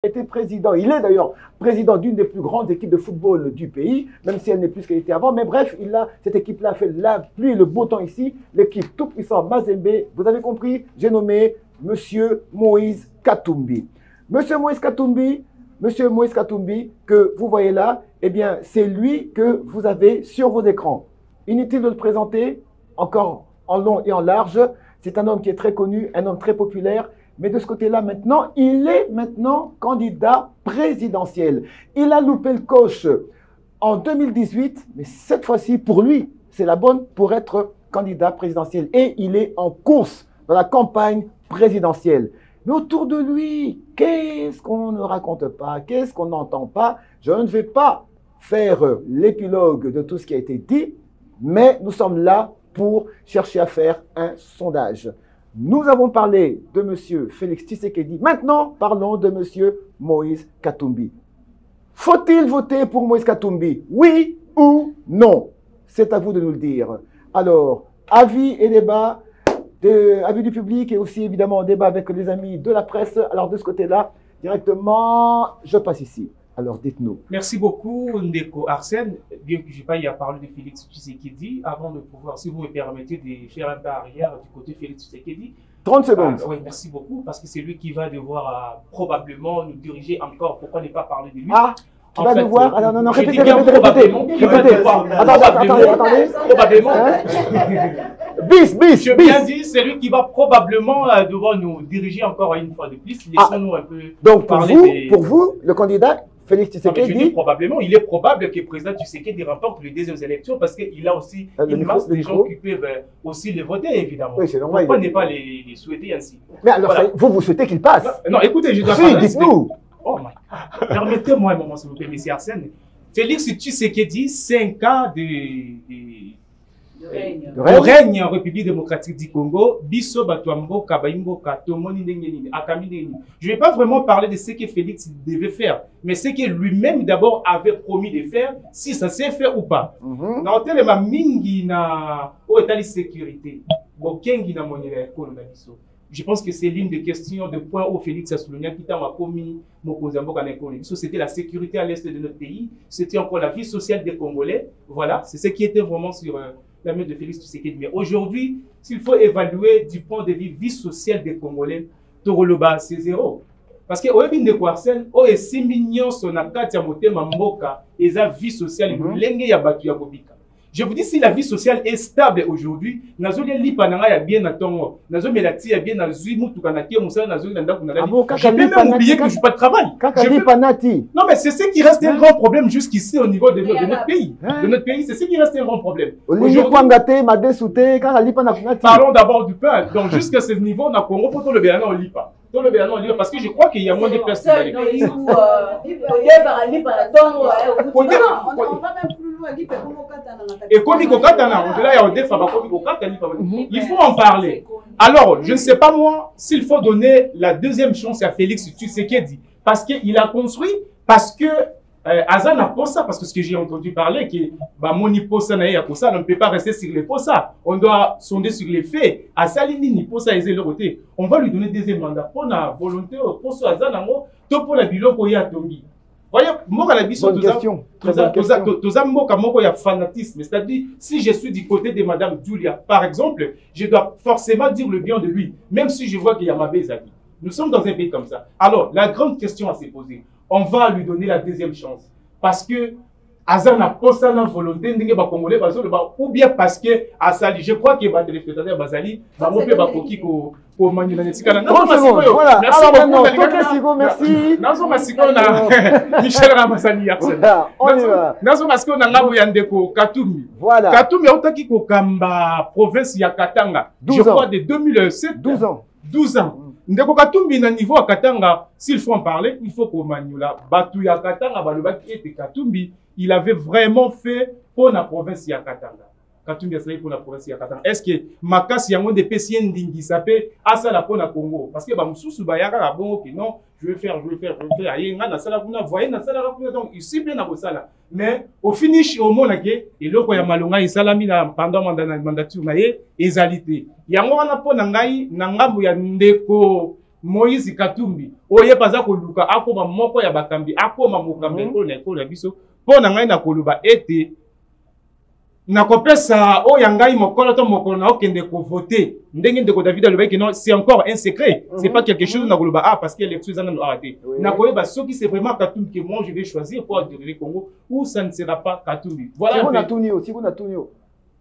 était président, il est d'ailleurs président d'une des plus grandes équipes de football du pays, même si elle n'est plus ce qu'elle était avant. Mais bref, cette équipe-là fait la pluie et le beau temps ici. L'équipe tout puissant Mazembe, vous avez compris, j'ai nommé Monsieur Moïse Katumbi. Monsieur Moïse Katumbi, que vous voyez là, eh bien, c'est lui que vous avez sur vos écrans. Inutile de le présenter, encore en long et en large. C'est un homme qui est très connu, un homme très populaire. Mais de ce côté-là, maintenant, il est maintenant candidat présidentiel. Il a loupé le coche en 2018, mais cette fois-ci, pour lui, c'est la bonne pour être candidat présidentiel. Et il est en course dans la campagne présidentielle. Mais autour de lui, qu'est-ce qu'on ne raconte pas? Qu'est-ce qu'on n'entend pas? Je ne vais pas faire l'épilogue de tout ce qui a été dit, mais nous sommes là pour chercher à faire un sondage. Nous avons parlé de M. Félix Tshisekedi. Maintenant, parlons de M. Moïse Katumbi. Faut-il voter pour Moïse Katumbi? Oui ou non? C'est à vous de nous le dire. Alors, avis et débat, avis du public et aussi évidemment débat avec les amis de la presse. Alors, de ce côté-là, directement, je passe ici. Alors, dites-nous. Merci beaucoup, Ndeko Arsène. Bien que je n'ai pas y parler de Félix Tshisekedi, avant de pouvoir, si vous me permettez de faire un pas arrière du côté Félix Tshisekedi. 30 secondes. Oui, merci beaucoup, parce que c'est lui qui va devoir probablement nous diriger encore. Pourquoi ne pas parler de lui? Ah, qui va devoir. Alors, non, répétez. Attendez. Probablement. Je bien dit, c'est lui qui va probablement devoir nous diriger encore une fois de plus. Laissons-nous un peu. Donc, pour vous, le candidat Félix Tshisekedi dit probablement, il est probable que le président Tshisekedi remporte les deuxièmes élections parce qu'il a aussi une masse de gens qui peuvent aussi les voter, évidemment. Oui, c'est normal. Pourquoi ne pas les souhaiter ainsi? Mais alors, voilà. vous souhaitez qu'il passe? Non, écoutez, je dois parler. Dites-nous. Oh my God. Permettez-moi un moment, s'il vous plaît, M. Arsène. Félix Tshisekedi, 5 ans de règne en République démocratique du Congo. Biso Batuambo, Kabaimbo, Katomoni, Akami. Je ne vais pas vraiment parler de ce que Félix devait faire, mais ce que lui-même d'abord avait promis de faire, si ça s'est fait ou pas. Dans tel ma mingi na état de sécurité, bokengi na monela ekolo na biso. Je pense que c'est l'une des questions de points où Félix a souligné qui t'a commis c'était la sécurité à l'est de notre pays, c'était encore la vie sociale des Congolais. Voilà, c'est ce qui était vraiment sur la main de Félix Tshisekedi. Mais aujourd'hui, s'il faut évaluer du point de vue vie sociale des Congolais, Toroloba, c'est zéro. Parce que Oebin de Kouarsel, o est 6 millions son akati ya motema mboka et sa vie sociale, l'enge ya batu ya kobika. Je vous dis, si la vie sociale est stable aujourd'hui, nazo lipa nanga ya bien na tongo, nazo melati ya bien na zui mutu kanaki musa nazo nanda kunala. Je peux même oublier que je n'ai pas de travail. Non, mais c'est ce qui reste un grand problème jusqu'ici au niveau de notre pays. De notre pays, c'est ce qui reste un grand problème. Parlons d'abord du pain. Donc jusqu'à ce niveau, on a Congo pour tout le Bénin, on lit pas. Parce que je crois qu'il y a moins de personnes. Il faut en parler. Alors, je ne sais pas moi s'il faut donner la deuxième chance à Félix Tshisekedi. Parce qu'il a construit, parce que Azan a pour ça, parce que ce que j'ai entendu parler, que Moni Posa na ya Posa, on ne peut pas rester sur les Posa. On doit sonder sur les faits. À Salini ni Posa et le côté. On va lui donner deuxième mandat pour la volonté, pour ce Azan, pour la biloko ya Tongi. Voyez, moi, la biso, tout ça, il y a fanatisme. C'est-à-dire, si je suis du côté de Madame Julia, par exemple, je dois forcément dire le bien de lui, même si je vois qu'il y a ma belle amis. Nous sommes dans un pays comme ça. Alors, la grande question à se poser, on va lui donner la deuxième chance. Parce que Azan n'a pas ça dans la volonté de Congolais, ou bien parce que Asali, je crois que les téléspectateurs Basali, va monter Bakoki pour Merci. Michel Ramassani. Nazo Masiko Nangabo Yandeko Katumi. Voilà. Katumi Otaki Kokamba, province ya Katanga. Je crois de 2007. 12 ans. 12 ans. Ndeko Katumbi na niveau à Katanga, s'il faut en parler, il faut qu'on maniola. Batu ya Katanga, Balobaki et Katumbi, il avait vraiment fait pour la province ya Katanga. Katumbi a pour la province ya Katanga. Est-ce que Makasi yango de pesien ndingi sapé à ça la pour la Congo? Parce que Bamsusu Bayaka la bon que non, je vais faire. Ayenga na sala kuna voyer na sala kuna donc ici bien na bosala. Mais au finish au monake et loko ya malonga isalami na pendant mandature na ye ezalité. Yango wana po na ngai na ngambo ya ndeko Moïse Katumbi oye baza koluka akoma moko ya bakambi akoma mokambi na ekolo ya biso mpo na ngai na koluba ete na kopesa o yangai mokolo to mokolo na okende ko voter ndenge ndeko David alobaki non c'est encore un secret c'est pas quelque chose na koluba parce que l'élection ezana no arrêté na koyeba soki c'est vraiment Katumbi que moi je vais choisir pour adhérer Congo ou ça ne sera pas Katumbi voilà on a tunio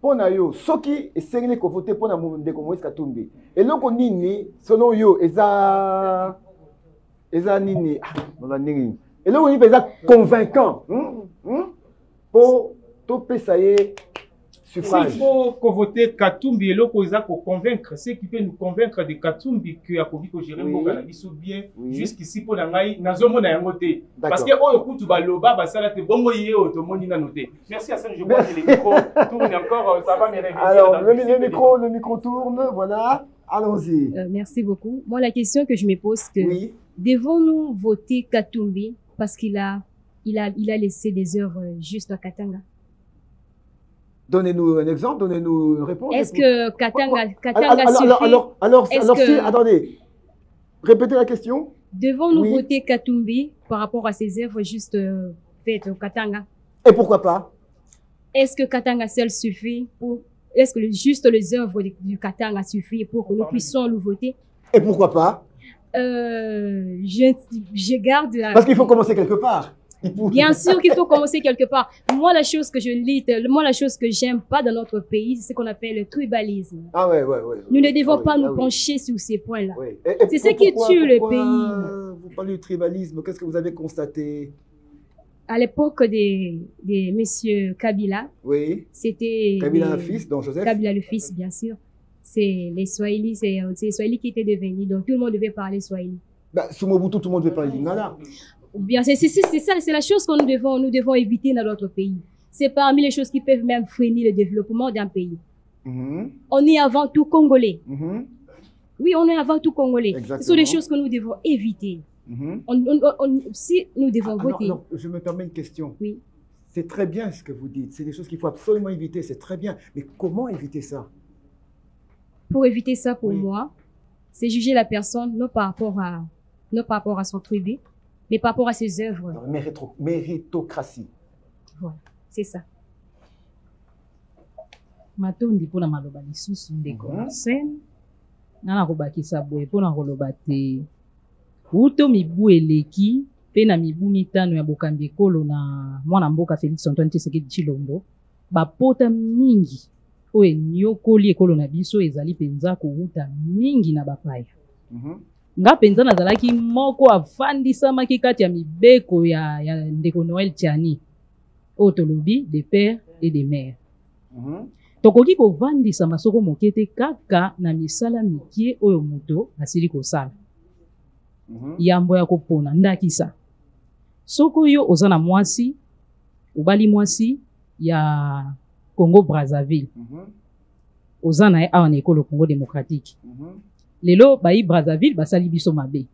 pona yo soki esengeli ko voter pona ndeko Moïse Katumbi eloko nini selon yo eza nini nini eloko nini eza convaincant pour to pesaye suffrage. Il faut voter Katumbi et l'autre convaincre. Ce qui peut nous convaincre de Katumbi que Akobi ko gérer mon cannabis ou bien jusqu'ici pour l'angai nazomo na yangote. Parce que oh écoute baloba basala te bongo yé automoni na noté. Merci à ça je vois que les micros tournent encore ça va me réveiller. Alors le micro tourne voilà. Allons-y. Merci beaucoup. Moi la question que je me pose que devons-nous voter Katumbi parce qu'il a laissé des œuvres juste à Katanga? Donnez-nous un exemple, donnez-nous une réponse. Est-ce que Katanga suffit? Alors, attendez, répétez la question. Devons-nous voter Katumbi par rapport à ses œuvres juste faites au Katanga? Et pourquoi pas? Est-ce que Katanga seul suffit pour... Est-ce que juste les œuvres du Katanga suffit pour que nous puissions le voter? Et pourquoi pas? Je garde... Parce qu'il faut commencer quelque part. Bien sûr qu'il faut commencer quelque part. Moi, la chose que la chose que j'aime pas dans notre pays, c'est ce qu'on appelle le tribalisme. Ah ouais. Nous ne devons pas nous pencher sur ces points-là. C'est ce qui tue le pays. Vous parlez du tribalisme, qu'est-ce que vous avez constaté? À l'époque des messieurs Kabila, c'était... Kabila le fils, donc Joseph? Kabila le fils, bien sûr. C'est les Swahili, c'est les Swahili qui étaient devenus, donc tout le monde devait parler Swahili. Sous Mobutu, tout le monde devait parler Lingala. Bien, c'est ça, c'est la chose que nous devons éviter dans notre pays. C'est parmi les choses qui peuvent même freiner le développement d'un pays. On est avant tout Congolais. Oui, on est avant tout Congolais. Ce sont des choses que nous devons éviter. Si nous devons voter... Non, je me permets une question. Oui. C'est très bien ce que vous dites. C'est des choses qu'il faut absolument éviter. C'est très bien. Mais comment éviter ça? Pour éviter ça, pour moi, c'est juger la personne non par rapport à son tribu, mais par rapport à ses œuvres. Méritocratie. Voilà, c'est ça. Matondi pona maloba lisusu ndeko scène nana kobakisa boye pona koloba te uto mibu eleki pe na mibu mitano ya bokambi ekolo na mwana mboka Félix Antoine Tshisekedi Tshilombo bapota mingi oyo nyokoli ekolo na biso ezali penza kouta mingi na bapaya. Nga penza nazalaki moko afandisamaki kati ya mibeko ya ndeko Noël Tiani oyo tolobi des pères et des mères. Tokoki kovandisa masoko moke te kaka na misala mikie oyo moto asili kosala. Yambo ya kopona ndakisa. Soko yo oza na mwasi, obali mwasi ya Congo Brazzaville. Oza na awa na ekolo Congo démocratique. Lelo bayi Brazzaville basali biso mabe.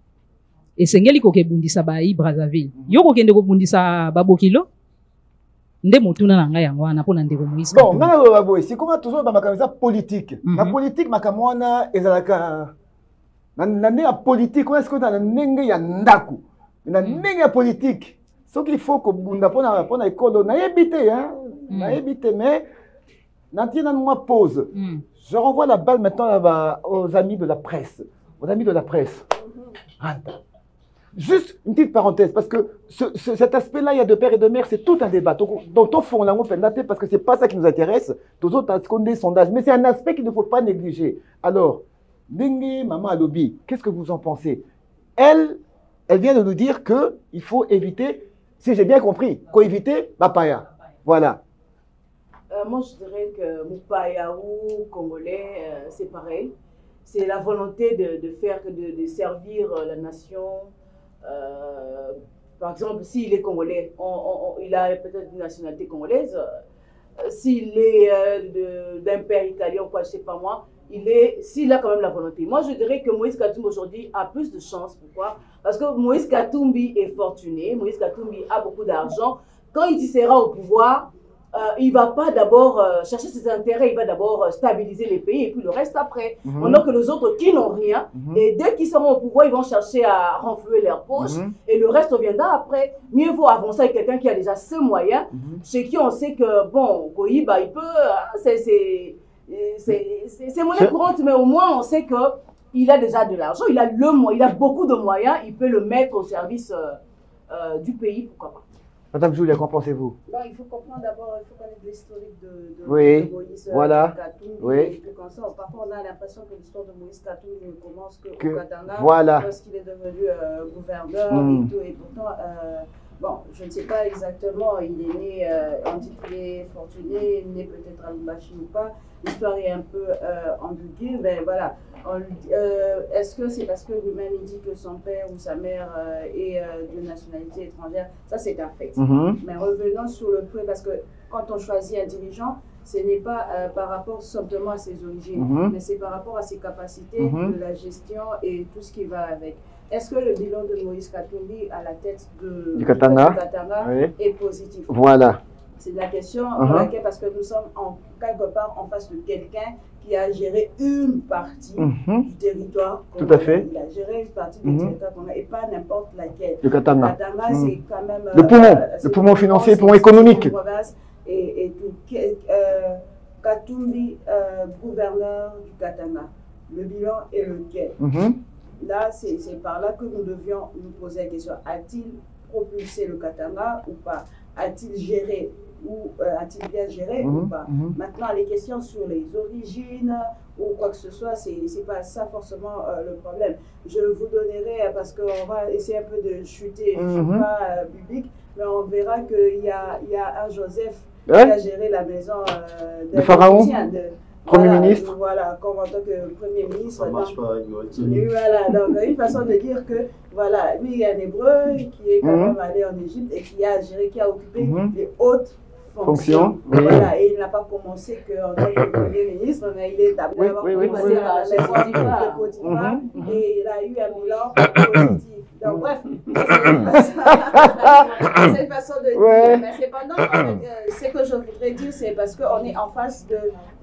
Esengeli kokebundisa bayi Brazzaville. Yo kokende kobundisa babokilo nde motuna na ngai yango wana pona ndeko Moïse. Bon, ngana lo baboy, c'est comment toujours ba makamisa politique. Na politique makamwana ezalaka na ndenge ya politique, on est-ce que na ndenge ya ndaku. Na ndenge ya politique. Ce qu'il faut que bunda pona ekolo na yebite na yebite mais natina moi pause. Je renvoie la balle maintenant aux amis de la presse. Aux amis de la presse. Juste une petite parenthèse, parce que cet aspect-là, il y a de père et de mère, c'est tout un débat. Donc, au fond, parce que c'est pas ça qui nous intéresse. Tous autres, on des sondages, mais c'est un aspect qu'il ne faut pas négliger. Alors, Dengue, Maman Alobi, qu'est-ce que vous en pensez? Elle vient de nous dire que il faut éviter, si j'ai bien compris, qu'il faut éviter Bapaya. Voilà. Moi, je dirais que Mupaya ou Congolais, c'est pareil. C'est la volonté de servir la nation. Par exemple, s'il est congolais, il a peut-être une nationalité congolaise. S'il est d'un père italien ou quoi, je ne sais pas moi, s'il a quand même la volonté. Moi, je dirais que Moïse Katumbi aujourd'hui a plus de chance. Pourquoi? Parce que Moïse Katumbi est fortuné, Moïse Katumbi a beaucoup d'argent. Quand il sera au pouvoir, il ne va pas d'abord chercher ses intérêts, il va d'abord stabiliser les pays et puis le reste après. Pendant que les autres qui n'ont rien, et dès qu'ils seront au pouvoir, ils vont chercher à renflouer leurs poches et le reste viendra après. Mieux vaut avancer avec quelqu'un qui a déjà ce moyen, chez qui on sait que, bon, Koïba, il peut, c'est monnaie courante, mais au moins on sait qu'il a déjà de l'argent, il a beaucoup de moyens, il peut le mettre au service du pays, pourquoi pas. Madame Julia, qu'en pensez-vous? Bon, il faut comprendre d'abord, il faut connaître l'historique de Moïse Katumbi. Oui. Et puis comme ça, parfois on a l'impression que l'histoire de Moïse Katumbi ne commence qu'au Katanga, lorsqu'il est devenu gouverneur et tout. Et pourtant, bon, je ne sais pas exactement, il est né, on dit qu'il est fortuné, né peut-être à Lumbashi ou pas. L'histoire est un peu ambiguë, mais voilà. Est-ce que c'est parce que lui-même il dit que son père ou sa mère est de nationalité étrangère? Ça, c'est un fait. Mais revenons sur le point, parce que quand on choisit un dirigeant, ce n'est pas par rapport simplement à ses origines, mais c'est par rapport à ses capacités de la gestion et tout ce qui va avec. Est-ce que le bilan de Moïse Katumbi à la tête du Katanga est positif? Voilà. C'est la question pour laquelle, parce que nous sommes quelque part en face de quelqu'un qui a géré une partie du territoire. Tout à fait. Il a géré une partie du territoire et pas n'importe laquelle. Le Katanga. Katanga, c'est quand même le poumon financier, le poumon économique. Et tout. Katumbi, gouverneur du Katanga. Le bilan est lequel? Là, c'est par là que nous devions nous poser la question. A-t-il propulsé le Katanga ou pas? A-t-il géré ou a-t-il bien géré ou pas? Maintenant, les questions sur les origines ou quoi que ce soit, c'est pas ça forcément le problème. Je vous donnerai, parce qu'on va essayer un peu de chuter, je ne suis pas biblique, mais on verra qu'il y a un Joseph qui a géré la maison de Pharaon. Premier ministre. Voilà, comme en tant que Premier ministre. Ça marche pas avec et voilà, donc une façon de dire que, voilà, lui, il y a un Hébreu qui est quand même allé en Égypte et qui a géré, qui a occupé les hautes fonctions. Voilà, et il n'a pas commencé qu'en tant que Premier ministre, mais il est d'abord commencé à la maison de Potiphar et il a eu un bilan positif. Donc, bref, c'est une façon de dire. Mais cependant, ce que je voudrais dire, c'est parce qu'on est en face de.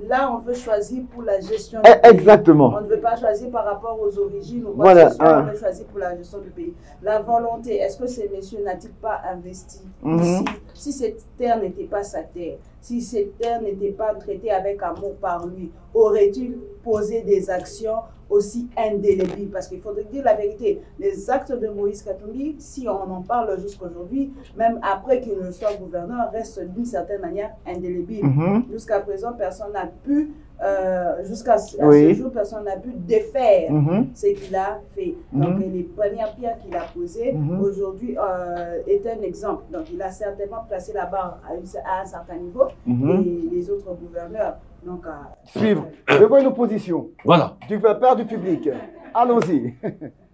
Là, on veut choisir pour la gestion du pays. Exactement. On ne veut pas choisir par rapport aux origines ou quoi que ce soit. On veut choisir pour la gestion du pays. La volonté, est-ce que ces messieurs n'ont-ils pas investi ici? Si cette terre n'était pas sa terre, si cette terre n'était pas traitée avec amour par lui, aurait-il posé des actions aussi indélébiles? Parce qu'il faudrait dire la vérité, les actes de Moïse Katumbi, si on en parle jusqu'aujourd'hui, même après qu'il ne soit gouverneur, restent d'une certaine manière indélébiles. Jusqu'à présent, personne n'a pu, jusqu'à ce jour, personne n'a pu défaire ce qu'il a fait. Donc les premières pierres qu'il a posées, aujourd'hui, est un exemple. Donc il a certainement placé la barre à un certain niveau, et les autres gouverneurs. Donc, suivre. Devant une opposition. Voilà. Du part du public. Allons-y.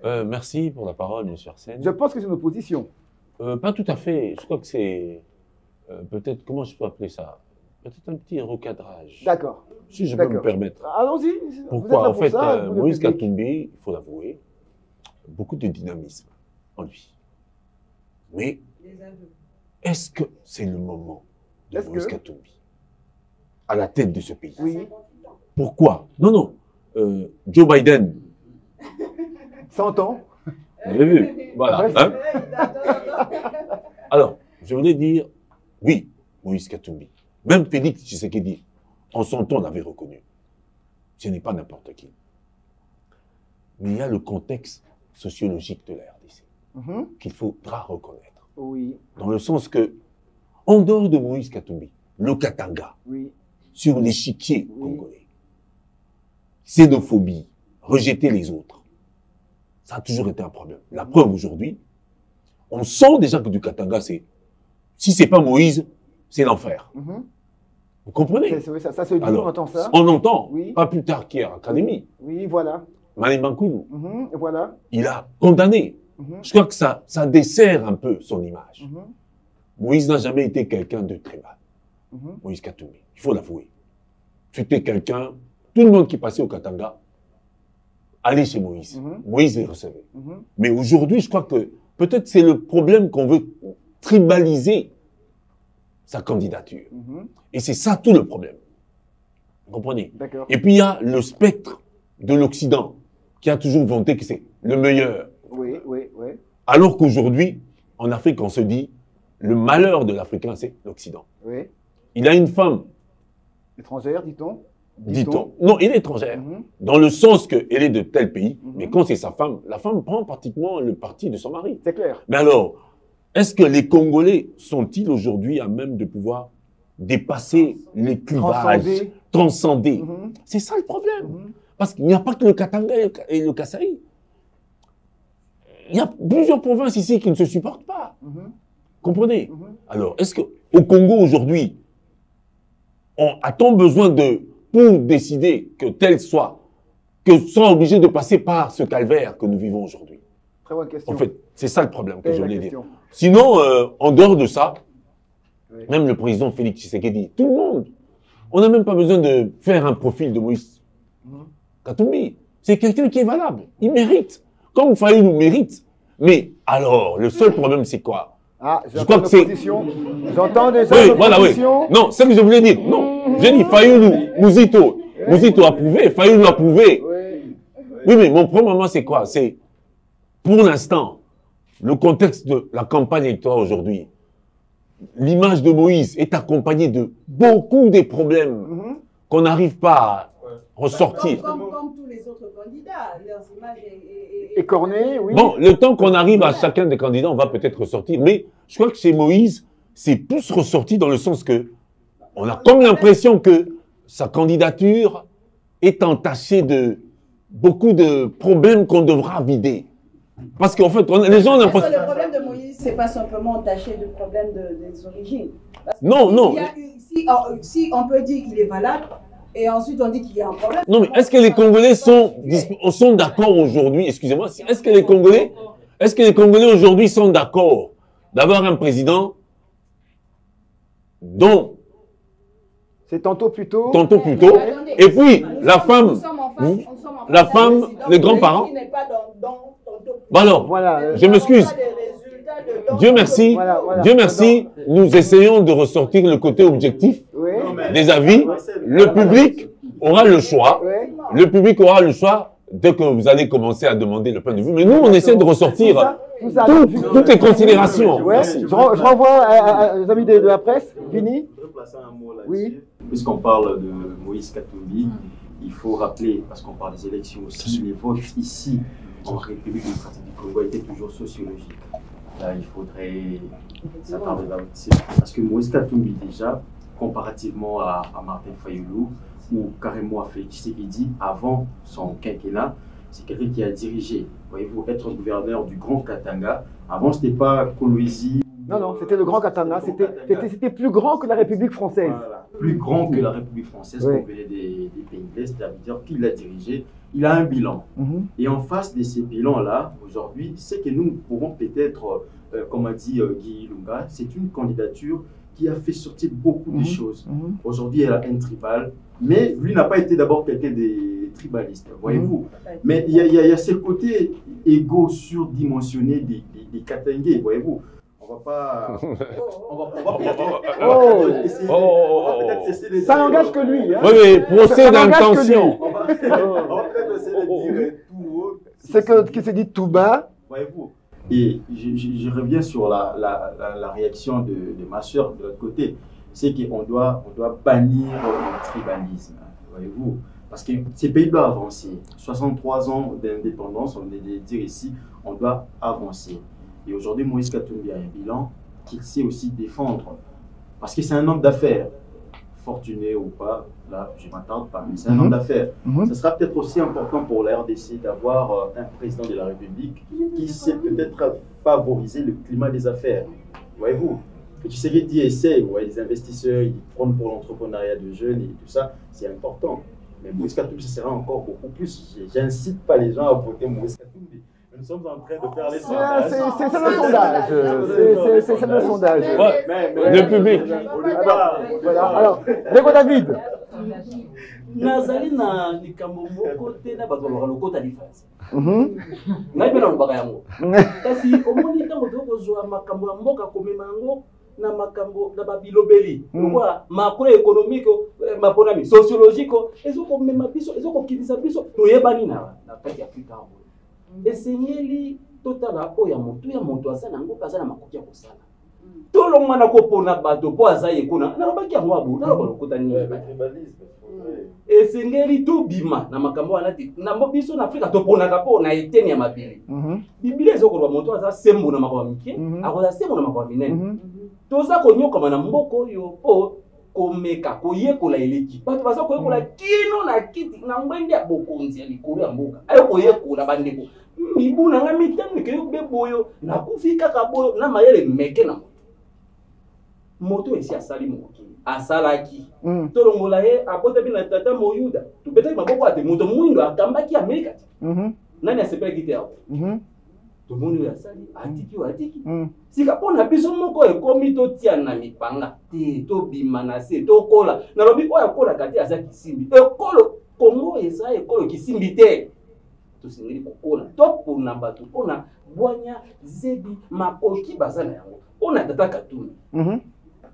Merci pour la parole, M. Arsène. Je pense que c'est une opposition. Pas tout à fait. Je crois que c'est peut-être, comment je peux appeler ça? Peut-être un petit recadrage. D'accord. Si je peux me permettre. Allons-y. Pourquoi? En fait, Moïse Katumbi, il faut l'avouer, beaucoup de dynamisme en lui. Mais est-ce que c'est le moment de Moïse Katumbi à la tête de ce pays? Oui. Pourquoi? Non. Joe Biden. 100 ans. Vous avez vu? Voilà. Hein? Alors, je voulais dire, oui, Moïse Katumbi. Même Félix Tshisekedi, en son temps, l'avait reconnu. Ce n'est pas n'importe qui. Mais il y a le contexte sociologique de la RDC qu'il faudra reconnaître. Oui. Dans le sens que, en dehors de Moïse Katumbi, le Katanga, sur l'échiquier congolais, xénophobie, rejeter les autres, ça a toujours été un problème. La preuve aujourd'hui, on sent déjà que du Katanga, c'est, si c'est pas Moïse, c'est l'enfer. Vous comprenez? Ça se dit, alors, on entend ça. On entend, pas plus tard qu'hier, Académie. Oui, voilà. Mani Bankoulou. Voilà. Il a condamné. Je crois que ça dessert un peu son image. Moïse n'a jamais été quelqu'un de très mal. Moïse Katumbi, il faut l'avouer. C'était quelqu'un, tout le monde qui passait au Katanga, allait chez Moïse. Moïse les recevait. Mais aujourd'hui, je crois que peut-être c'est le problème qu'on veut tribaliser sa candidature. Et c'est ça tout le problème. Vous comprenez? Et puis il y a le spectre de l'Occident qui a toujours vanté que c'est le meilleur. Oui. Alors qu'aujourd'hui, en Afrique, on se dit, le malheur de l'Africain, c'est l'Occident. Oui. Il a une femme. Étrangère, dit-on? Dit-on. Non, elle est étrangère. Dans le sens qu'elle est de tel pays, mais quand c'est sa femme, la femme prend pratiquement le parti de son mari. C'est clair. Mais alors, est-ce que les Congolais sont-ils aujourd'hui à même de pouvoir dépasser les clivages, transcender? C'est ça le problème. Parce qu'il n'y a pas que le Katanga et le Kasaï. Il y a plusieurs provinces ici qui ne se supportent pas. Comprenez? Alors, est-ce qu'au Congo aujourd'hui, a-t-on besoin pour décider que tel soit, que soit obligé de passer par ce calvaire que nous vivons aujourd'hui? Très bonne question. En fait, c'est ça le problème que je voulais dire. Sinon, en dehors de ça, même le président Félix Tshisekedi, tout le monde, on n'a même pas besoin de faire un profil de Moïse Katumbi. C'est quelqu'un qui est valable. Il mérite. Comme Fayulu mérite. Mais alors, le seul problème, c'est quoi? Je crois que c'est... J'entends déjà l'opposition. Non, c'est ce que je voulais dire. Non, j'ai dit Fayulu, Mouzito. Mouzito a prouvé, Fayulu a prouvé. Oui, mais mon problème, c'est quoi? C'est, pour l'instant, le contexte de la campagne électorale aujourd'hui, l'image de Moïse est accompagnée de beaucoup des problèmes qu'on n'arrive pas à ressortir. Comme tous les autres candidats, leurs images écornées, oui. Bon, le temps qu'on arrive à chacun des candidats, on va peut-être ressortir. Mais je crois que chez Moïse, c'est plus ressorti dans le sens que on a comme l'impression que sa candidature est entachée de beaucoup de problèmes qu'on devra vider. Parce qu'en fait, les gens ont l'impression... Le problème de Moïse, c'est pas simplement entaché du problème des origines. Non. Si on peut dire qu'il est valable, et ensuite on dit qu'il y a un problème. Non, mais est-ce que les Congolais sont d'accord aujourd'hui, excusez-moi, est-ce que les Congolais aujourd'hui sont d'accord d'avoir un président dont... C'est tantôt plus tôt. Et puis, la femme, les grands-parents... Bon alors, voilà, je m'excuse. Dieu merci, Dieu merci, nous essayons de ressortir le côté objectif des avis. Le public aura le choix. Le public aura le choix dès que vous allez commencer à demander le point de vue. Mais nous, on essaie de ressortir toutes les considérations. Je renvoie aux amis de la presse. Vini? Je peux placer un mot là-dessus. Puisqu'on parle de Moïse Katumbi, il faut rappeler, parce qu'on parle des élections aussi, les votes ici en République démocratique du Congo étaient toujours sociologiques. Là, il faudrait s'attarder là-dessus. Parce que Moïse Katumbi, déjà, comparativement à Martin Fayulu ou carrément à Félix Tshisekedi, avant son quinquennat, c'est quelqu'un qui a dirigé. Voyez-vous, être gouverneur du Grand Katanga. Avant, ce n'était pas Kolwezi. Non, c'était le Grand Katanga. C'était plus grand que la République française. Voilà. Plus grand que la République française, qu'on venait des pays de l'Est, ça veut dire qu'il l'a dirigé. Il a un bilan. Et en face de ces bilans-là, aujourd'hui, ce que nous pourrons peut-être, comme a dit Guy Lunga, c'est une candidature qui a fait sortir beaucoup de choses. Aujourd'hui, elle a un tribal, mais lui n'a pas été d'abord quelqu'un des tribalistes, voyez-vous. Mais il y a ce côté égo surdimensionné des Katangais, voyez-vous. On va peut-être essayer de... Ça n'engage que lui. Hein. Oui, mais procès d'intention. On va peut-être essayer de dire tout haut. C'est que qui se dit tout bas. Voyez-vous. Et je reviens sur la réaction de ma soeur de l'autre côté. C'est qu'on doit bannir le tribalisme. Voyez-vous. Parce que ces pays doivent avancer. 63 ans d'indépendance, on est de dire ici, on doit avancer. Et aujourd'hui, Moïse Katumbi a un bilan qu'il sait aussi défendre. Parce que c'est un homme d'affaires. Fortuné ou pas, là, je ne m'attarde pas, mais c'est un homme d'affaires. Ce sera peut-être aussi important pour la RDC d'avoir un président de la République qui sait peut-être favoriser le climat des affaires. Voyez-vous, que Tshisekedi essaie, les investisseurs, ils prennent pour l'entrepreneuriat de jeunes et tout ça, c'est important. Mais Moïse Katumbi, ça sera encore beaucoup plus. J'incite pas les gens à voter Moïse Katumbi. Nous sommes en train de faire les sondages. C'est le sondage. C'est le sondage. Le public. Alors, Légo David. Nazali na likambo moko te na bato balobaka lokota diference. Ngai mpe nalobaka yango. Kasi omoni ntango tokozwa makambo ya mboka komema yango na makambo na babilobeli quoi macroéconomique maponami sociologique ezoko mema biso ezoko kitisa biso toyebani na kati ya Afrika esengeli totala oya moto asa nango kaza na makoki ya kosala tolongwa na kopona bato po aza yekuna nalobaki yango abu naloba lokota nini esengeli tobima na makambo wana te na biso na Afrika toponaka po na eteni ya mabele biblia ezokoloba moto aza sembo na makambo mike akoza sembo na makambo minene toza konyokama na mboko oyo po komeka koyekola eleki bato baza koyekola kino na kiti na ngwende ya bokonzi ya likolo ya mboka ayo koyekola bandeko mibu na nga mitano ke yobe boyo na kufika ka boyo na mayele meke na moto esi asali moki asalaki tolongola ye abota bina tata moyuda tubeta maboko ate moto mwindo akambaki Amerika nani asepelaki te hapo tomoni ya sali atiki sika pona biso moko ekomi totia na mipanga te to bimana se to kola na lobi oya kola kati aza kisimbi ekolo Kongo eza ekolo kisimbi te tosengeli kokola topona bato pona bwanya zebi makoki bazana yango ona tata Katumbi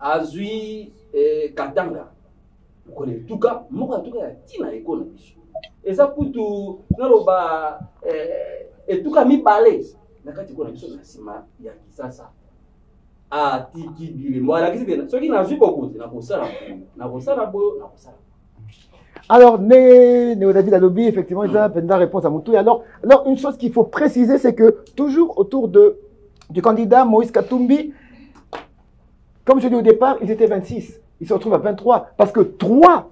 azui Katanga kole tuka moko tuka ya tina ekona biso eza kutu naloba etuka mibale nakati kona biso na sima ya kisasa atiki bilembo alakisi tena soki nazwi bokozi na kosala boyo na kosala. Alors, Néo David Alobi, effectivement, il a une réponse à Moutou. Alors, une chose qu'il faut préciser, c'est que toujours autour du candidat Moïse Katumbi, comme je dis au départ, ils étaient 26. Ils se retrouvent à 23. Parce que trois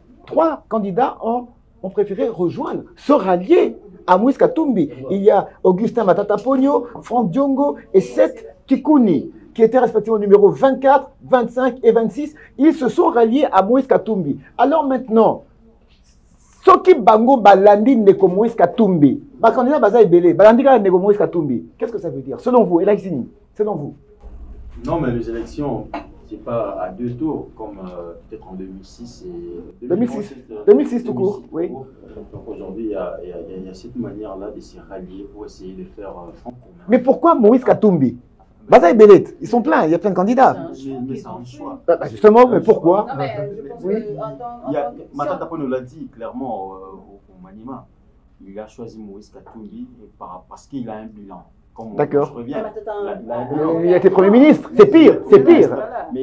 candidats ont préféré rejoindre, se rallier à Moïse Katumbi. Il y a Augustin Matata Ponyo, Franck Diongo et Seth Kikuni, qui étaient respectivement numéro 24, 25 et 26. Ils se sont ralliés à Moïse Katumbi. Alors maintenant, Soki Bango Balandi Neko Moïse Katumbi, ma candidat Baza Ebele, Balandi Neko Moïse Katumbi, qu'est-ce que ça veut dire selon vous, Elaïsini, selon vous? Non, mais les élections, c'est pas à deux tours, comme peut-être en 2006 et 2006 tout court, oui. Donc aujourd'hui, il y a cette manière-là de se rallier pour essayer de faire front commun. Mais pourquoi Moïse Katumbi? Baza et Belet, ils sont pleins, il y a plein de candidats. Mais c'est un choix. Justement, mais pourquoi? Non, mais je pense que Matata Ponyo l'a dit clairement au Manima. Il a choisi Moïse Katumbi parce qu'il a un bilan. D'accord. Il a été Premier ministre, c'est pire, c'est pire.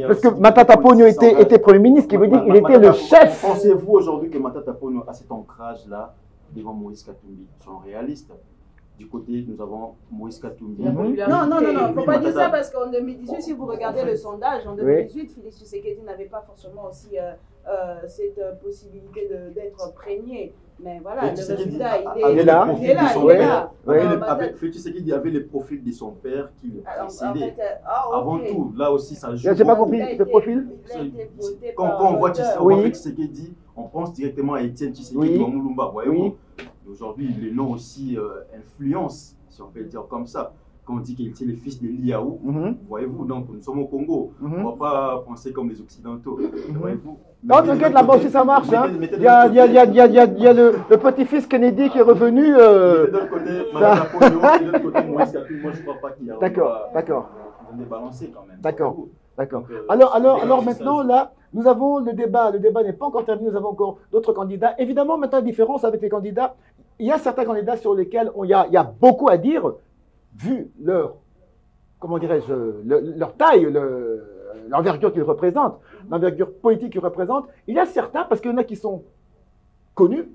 Parce que Matata Ponyo était Premier ministre, qui veut dire qu'il était le chef. Pensez-vous aujourd'hui que Matata Ponyo a cet ancrage-là devant Moïse Katumbi? Ils sont réalistes. Du côté, nous avons Moïse Katumbi. Non, il ne faut pas dire ça parce qu'en 2018, si vous regardez le sondage, en 2018, Félix Tshisekedi n'avait pas forcément aussi cette possibilité d'être prégné. Mais voilà, le résultat, il est là. Félix Tshisekedi avait le profil de son père qui le précédait. Avant tout, là aussi, ça joue. Je n'ai pas compris ce profil. Quand on voit Félix Tshisekedi, on pense directement à Étienne Tshisekedi Moulumba, voyez-vous. Aujourd'hui, le nom aussi influence, si on peut le dire comme ça. Quand on dit qu'il était le fils de Liaou, voyez-vous, donc nous sommes au Congo. On ne va pas penser comme les Occidentaux, voyez-vous. Non, t'inquiète, là-bas aussi ça marche. Hein. Il y a le petit-fils Kennedy qui est revenu. De l'autre côté, Madame Ponyo, de l'autre côté, Moïse Katumbi, moi je ne crois pas qu'il y a... D'accord. On est balancé quand même. D'accord. Alors maintenant, là, nous avons le débat. Le débat n'est pas encore terminé, nous avons encore d'autres candidats. Évidemment, maintenant, la différence avec les candidats, il y a certains candidats sur lesquels il y a beaucoup à dire, vu leur, comment dirais-je, leur taille, l'envergure qu'ils représentent, l'envergure politique qu'ils représentent. Il y a certains, parce qu'il y en a qui sont connus,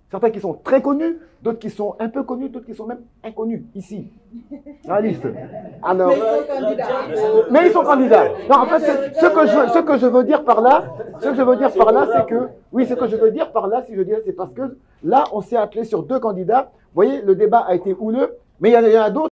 certains qui sont très connus, d'autres qui sont un peu connus, d'autres qui sont même inconnus, ici, dans la liste. Alors, mais ils sont candidats. Non, en fait, ce que je veux dire par là, c'est que, oui, ce que je veux dire par là, si je dis, c'est parce que là, on s'est attelé sur deux candidats. Vous voyez, le débat a été houleux, mais il y en a d'autres.